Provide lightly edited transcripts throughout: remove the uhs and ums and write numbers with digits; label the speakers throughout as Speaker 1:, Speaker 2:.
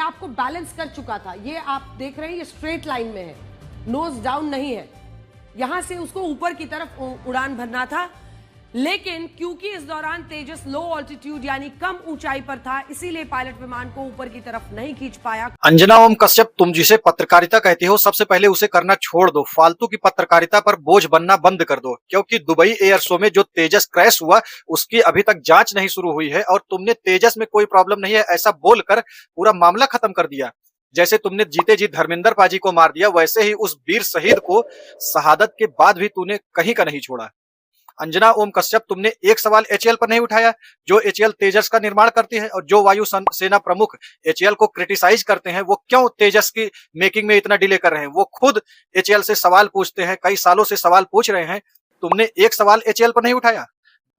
Speaker 1: आप को बैलेंस कर चुका था। ये आप देख रहे हैं, ये स्ट्रेट लाइन में है, नोज डाउन नहीं है। यहां से उसको ऊपर की तरफ उड़ान भरना था, लेकिन क्योंकि इस दौरान तेजस लो ऑल्टीट्यूड यानी कम ऊंचाई पर था, इसीलिए पायलट विमान को ऊपर की तरफ नहीं खींच पाया।
Speaker 2: अंजना ओम कश्यप, तुम जिसे पत्रकारिता कहती हो, सबसे पहले उसे करना छोड़ दो। फालतू की पत्रकारिता पर बोझ बनना बंद कर दो, क्योंकि दुबई एयर शो में जो तेजस क्रैश हुआ उसकी अभी तक जांच नहीं शुरू हुई है और तुमने तेजस में कोई प्रॉब्लम नहीं है ऐसा बोलकर पूरा मामला खत्म कर दिया। जैसे तुमने जीते जी धर्मेंद्र पाजी को मार दिया, वैसे ही उस वीर शहीद को शहादत के बाद भी तूने कहीं का नहीं छोड़ा। अंजना ओम कश्यप, तुमने एक सवाल एचएएल पर नहीं उठाया, जो एचएएल तेजस का निर्माण करती है, और जो वायु सेना प्रमुख एचएएल को क्रिटिसाइज करते हैं वो क्यों तेजस की मेकिंग में इतना डिले कर रहे हैं। वो खुद एचएएल से सवाल पूछते हैं, कई सालों से सवाल पूछ रहे हैं, तुमने एक सवाल एचएएल पर नहीं उठाया।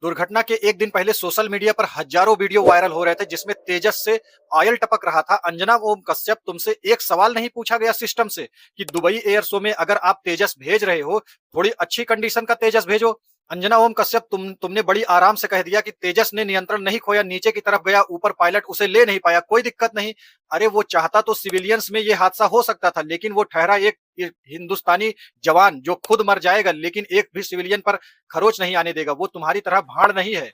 Speaker 2: दुर्घटना के एक दिन पहले सोशल मीडिया पर हजारों वीडियो वायरल हो रहे थे जिसमें तेजस से ऑयल टपक रहा था। अंजना ओम कश्यप, तुमसे एक सवाल नहीं पूछा गया सिस्टम से कि दुबई एयर शो में अगर आप तेजस भेज रहे हो, थोड़ी अच्छी कंडीशन का तेजस भेजो। अंजना ओम कश्यप, तुमने बड़ी आराम से कह दिया कि तेजस ने नियंत्रण नहीं खोया, नीचे की तरफ गया, ऊपर पायलट उसे ले नहीं पाया, कोई दिक्कत नहीं। अरे वो चाहता तो सिविलियंस में ये हादसा हो सकता था, लेकिन वो ठहरा एक हिंदुस्तानी जवान जो खुद मर जाएगा लेकिन एक भी सिविलियन पर खरोच नहीं आने देगा। वो तुम्हारी तरह भाड़ नहीं है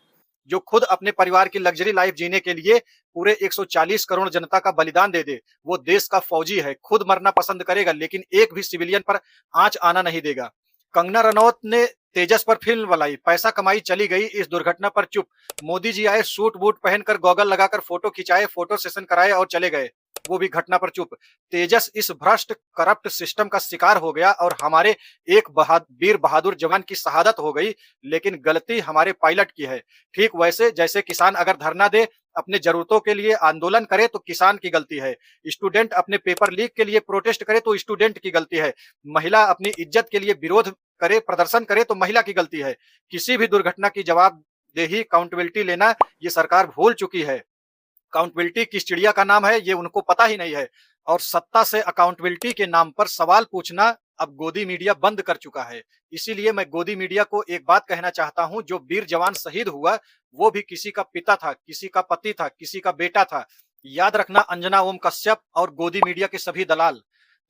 Speaker 2: जो खुद अपने परिवार की लग्जरी लाइफ जीने के लिए पूरे 140 करोड़ जनता का बलिदान दे दे। वो देश का फौजी है, खुद मरना पसंद करेगा लेकिन एक भी सिविलियन पर आंच आना नहीं देगा। कंगना रनौत ने तेजस पर फिल्म बनाई, पैसा कमाई, चली गई, इस दुर्घटना पर चुप। मोदी जी आए, सूट बूट पहनकर, गॉगल लगाकर फोटो खिंचाए, फोटो सेशन कराए और चले गए, वो भी घटना पर चुप। तेजस इस भ्रष्ट करप्ट सिस्टम का शिकार हो गया और हमारे एक वीर बहादुर जवान की शहादत हो गई, लेकिन गलती हमारे पायलट की है। ठीक वैसे जैसे किसान अगर धरना दे, अपने जरूरतों के लिए आंदोलन करे तो किसान की गलती है, स्टूडेंट अपने पेपर लीक के लिए प्रोटेस्ट करे तो स्टूडेंट की गलती है, महिला अपनी इज्जत के लिए विरोध करे, प्रदर्शन करे तो महिला की गलती है। किसी भी दुर्घटना की जवाबदेही, अकाउंटेबिलिटी लेना ये सरकार भूल चुकी है। अकाउंटेबिलिटी किस चिड़िया का नाम है ये उनको पता ही नहीं है, और सत्ता से अकाउंटेबिलिटी के नाम पर सवाल पूछना अब गोदी मीडिया बंद कर चुका है। इसीलिए मैं गोदी मीडिया को एक बात कहना चाहता हूं, जो वीर जवान शहीद हुआ वो भी किसी का पिता था, किसी का पति था, किसी का बेटा था। याद रखना अंजना ओम कश्यप और गोदी मीडिया के सभी दलाल,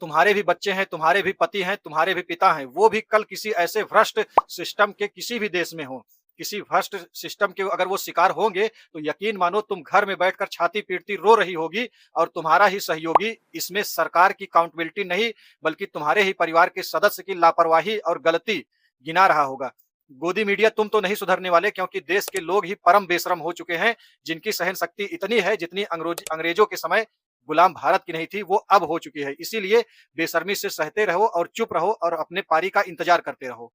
Speaker 2: तुम्हारे भी बच्चे हैं, तुम्हारे भी पति हैं, तुम्हारे भी पिता हैं, वो भी कल किसी ऐसे भ्रष्ट सिस्टम के किसी भी देश में हो, किसी भ्रष्ट सिस्टम के अगर वो शिकार होंगे तो यकीन मानो तुम घर में बैठकर छाती पीटती रो रही होगी और तुम्हारा ही सहयोगी इसमें सरकार की अकाउंटेबिलिटी नहीं बल्कि तुम्हारे ही परिवार के सदस्य की लापरवाही और गलती गिना रहा होगा। गोदी मीडिया, तुम तो नहीं सुधरने वाले, क्योंकि देश के लोग ही परम बेशरम हो चुके हैं, जिनकी सहन शक्ति इतनी है जितनी अंग्रेजों के समय गुलाम भारत की नहीं थी, वो अब हो चुकी है। इसीलिए बेशर्मी से सहते रहो और चुप रहो और अपने पारी का इंतजार करते रहो।